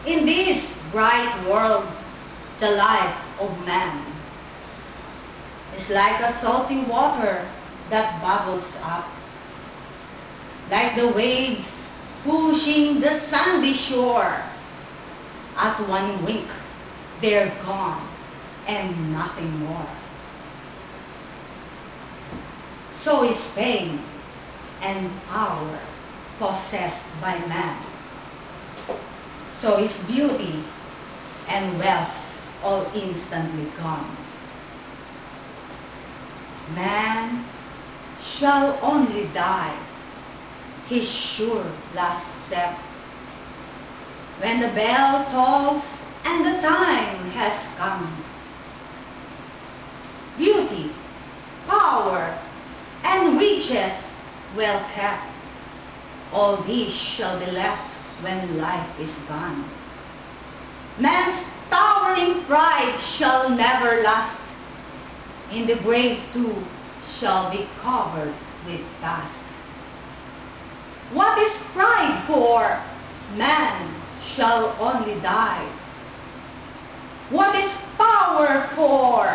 In this bright world, the life of man is like a salty water that bubbles up, like the waves pushing the sandy shore. At one wink, they're gone and nothing more. So is fame and power possessed by man. So is beauty and wealth all instantly gone. Man shall only die his sure last step. When the bell tolls and the time has come, beauty, power, and riches well kept, all these shall be left when life is gone. Man's towering pride shall never last. In the grave too shall be covered with dust. What is pride for? Man shall only die. What is power for?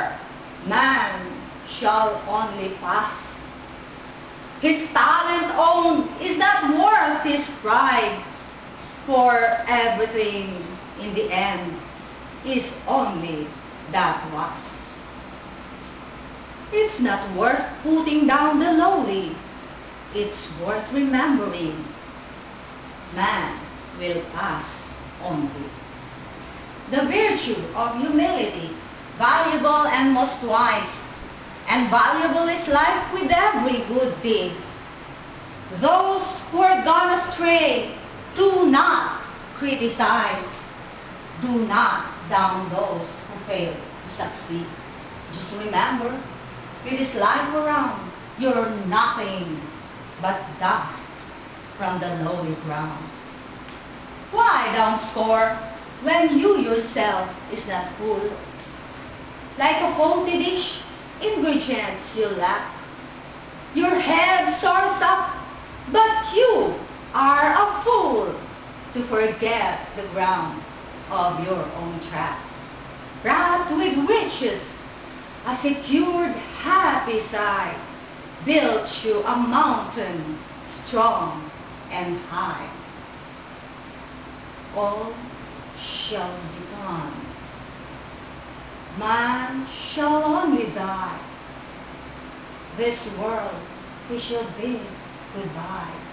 Man shall only pass. His talent owned is not worth his pride, for everything in the end is only that was. It's not worth putting down the lowly, it's worth remembering. Man will pass only. The virtue of humility, valuable and most wise, and valuable is life with every good deed. Those who are gone astray, do not criticize. Do not down those who fail to succeed. Just remember, with this life around, you're nothing but dust from the lowly ground. Why downscore when you yourself is not full? Like a faulty dish, ingredients you lack. Your head soars up, but you are a fool to forget the ground of your own track. Wrapped with riches, a secured happy side built you a mountain strong and high. All shall be gone. Man shall only die. This world we shall bid goodbye.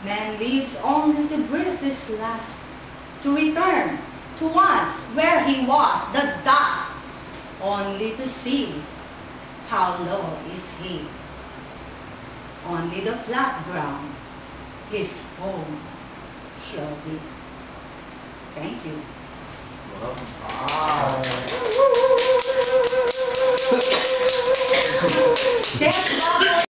Man lives only to breathe his last, to return to once where he was, the dust, only to see how low is he. Only the flat ground his home shall be. Thank you. Wow.